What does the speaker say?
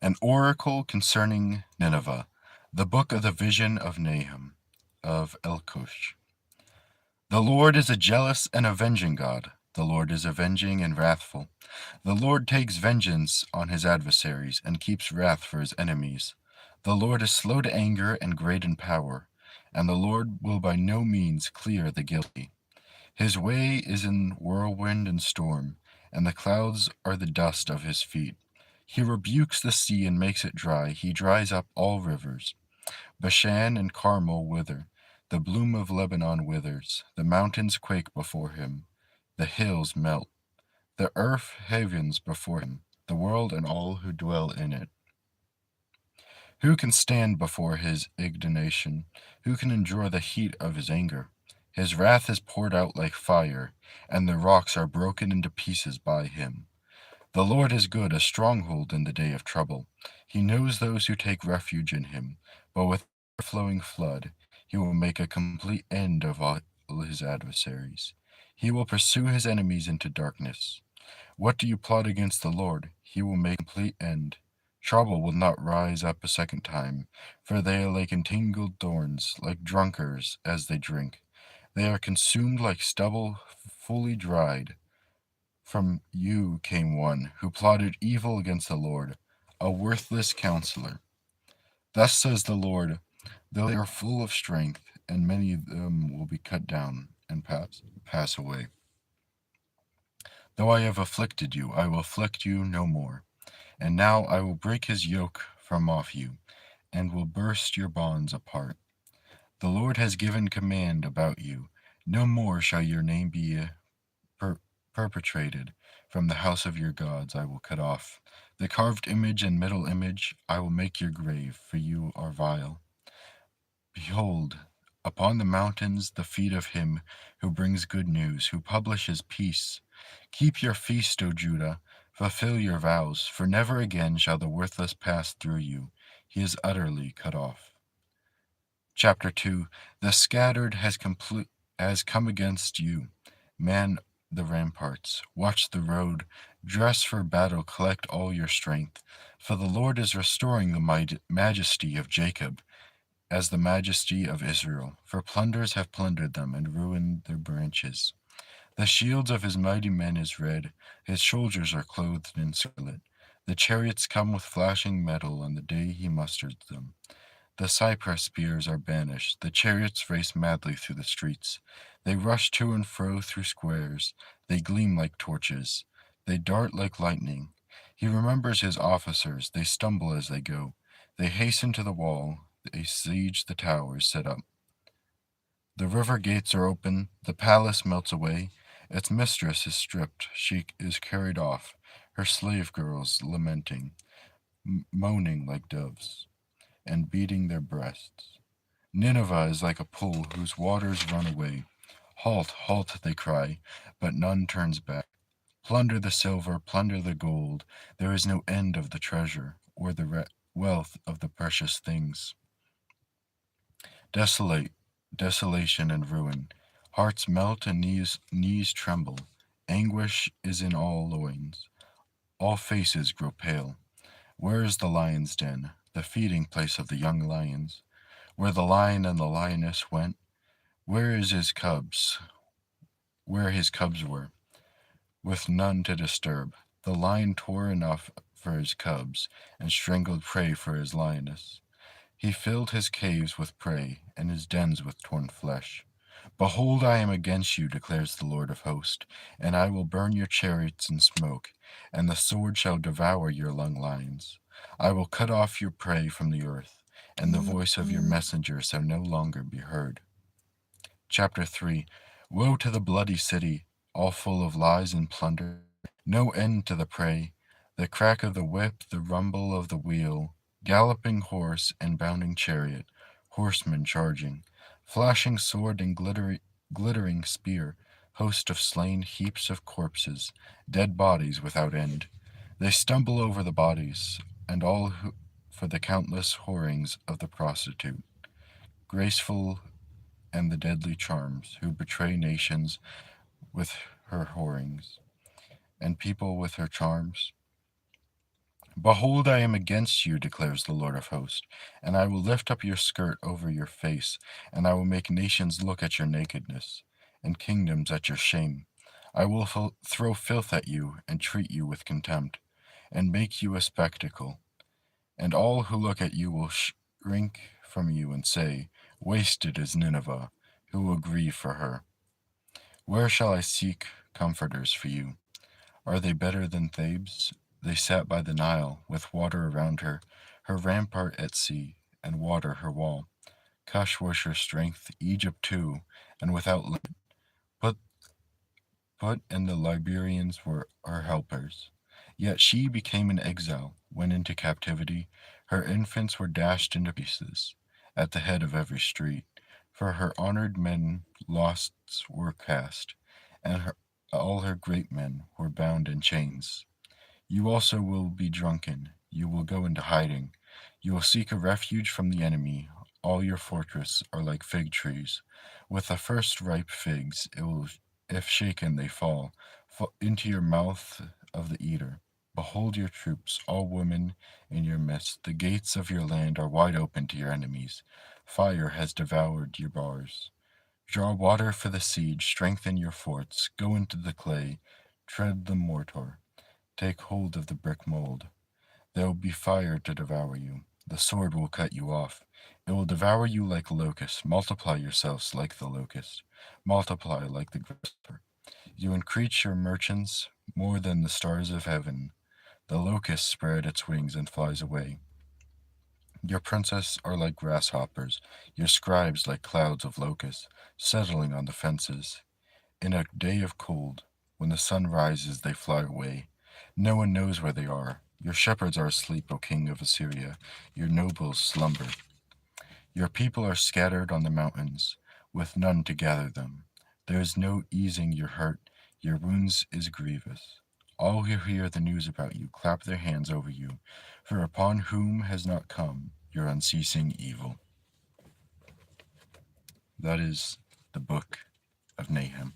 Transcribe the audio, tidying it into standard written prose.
An oracle concerning Nineveh, the book of the vision of Nahum, of Elkosh. The Lord is a jealous and avenging God. The Lord is avenging and wrathful. The Lord takes vengeance on his adversaries and keeps wrath for his enemies. The Lord is slow to anger and great in power, and the Lord will by no means clear the guilty. His way is in whirlwind and storm, and the clouds are the dust of his feet. He rebukes the sea and makes it dry. He dries up all rivers. Bashan and Carmel wither. The bloom of Lebanon withers. The mountains quake before him. The hills melt. The earth havens before him, the world and all who dwell in it. Who can stand before his indignation? Who can endure the heat of his anger? His wrath is poured out like fire, and the rocks are broken into pieces by him. The Lord is good, a stronghold in the day of trouble. He knows those who take refuge in him, but with overflowing flood, he will make a complete end of all his adversaries. He will pursue his enemies into darkness. What do you plot against the Lord? He will make a complete end. Trouble will not rise up a second time, for they are like entangled thorns, like drunkards as they drink. They are consumed like stubble fully dried. From you came one who plotted evil against the Lord, a worthless counselor. Thus says the Lord, though they are full of strength, and many of them will be cut down and pass away. Though I have afflicted you, I will afflict you no more. And now I will break his yoke from off you, and will burst your bonds apart. The Lord has given command about you. No more shall your name be per- perpetrated. From the house of your gods I will cut off. The carved image and metal image I will make your grave, for you are vile. Behold, upon the mountains the feet of him who brings good news, who publishes peace. Keep your feast, O Judah, fulfill your vows, for never again shall the worthless pass through you. He is utterly cut off. Chapter 2. The scattered has come against you. Man the ramparts, watch the road, dress for battle, collect all your strength. For the Lord is restoring the majesty of Jacob as the majesty of Israel, for plunders have plundered them and ruined their branches. The shields of his mighty men is red, his soldiers are clothed in scarlet. The chariots come with flashing metal on the day he musters them. The cypress spears are banished, the chariots race madly through the streets. They rush to and fro through squares, they gleam like torches, they dart like lightning. He remembers his officers, they stumble as they go. They hasten to the wall, they siege the towers set up. The river gates are open, the palace melts away, its mistress is stripped, she is carried off, her slave girls lamenting, moaning like doves, and beating their breasts. Nineveh is like a pool whose waters run away. Halt, halt, they cry, but none turns back. Plunder the silver, plunder the gold, there is no end of the treasure, or the wealth of the precious things. Desolate, desolation and ruin. Hearts melt and knees tremble. Anguish is in all loins. All faces grow pale. Where is the lion's den, the feeding place of the young lions? Where the lion and the lioness went? Where is his cubs? Where his cubs were, with none to disturb. The lion tore enough for his cubs, and strangled prey for his lioness. He filled his caves with prey, and his dens with torn flesh. Behold, I am against you, declares the Lord of hosts, and I will burn your chariots in smoke, and the sword shall devour your young lions. I will cut off your prey from the earth, and the voice of your messengers shall no longer be heard. Chapter 3. Woe to the bloody city, all full of lies and plunder, no end to the prey, the crack of the whip, the rumble of the wheel, galloping horse and bounding chariot, horsemen charging, flashing sword and glittering spear, host of slain, heaps of corpses, dead bodies without end. They stumble over the bodies, and all for the countless whorings of the prostitute, graceful and the deadly charms, who betray nations with her whorings, and people with her charms. Behold, I am against you, declares the Lord of hosts, and I will lift up your skirt over your face, and I will make nations look at your nakedness, and kingdoms at your shame. I will throw filth at you, and treat you with contempt, and make you a spectacle. And all who look at you will shrink from you and say, Wasted is Nineveh, who will grieve for her. Where shall I seek comforters for you? Are they better than Thebes? They sat by the Nile, with water around her, her rampart at sea, and water her wall. Cush was her strength, Egypt too, and without limit. Put, and the Liberians were her helpers. Yet she became an exile, went into captivity. Her infants were dashed into pieces at the head of every street. For her honored men lots were cast, and all her great men were bound in chains. You also will be drunken. You will go into hiding. You will seek a refuge from the enemy. All your fortress are like fig trees. With the first ripe figs, it will, if shaken, they fall into your mouth of the eater. Behold your troops, all women in your midst. The gates of your land are wide open to your enemies. Fire has devoured your bars. Draw water for the siege. Strengthen your forts. Go into the clay. Tread the mortar. Take hold of the brick mold. There will be fire to devour you. The sword will cut you off. It will devour you like locusts. Multiply yourselves like the locust. Multiply like the grasshopper. You increase your merchants more than the stars of heaven. The locust spread its wings and flies away. Your princes are like grasshoppers, your scribes like clouds of locusts, settling on the fences. In a day of cold, when the sun rises, they fly away. No one knows where they are. Your shepherds are asleep, O king of Assyria. Your nobles slumber. Your people are scattered on the mountains, with none to gather them. There is no easing your hurt. Your wounds is grievous. All who hear the news about you clap their hands over you, for upon whom has not come your unceasing evil. That is the book of Nahum.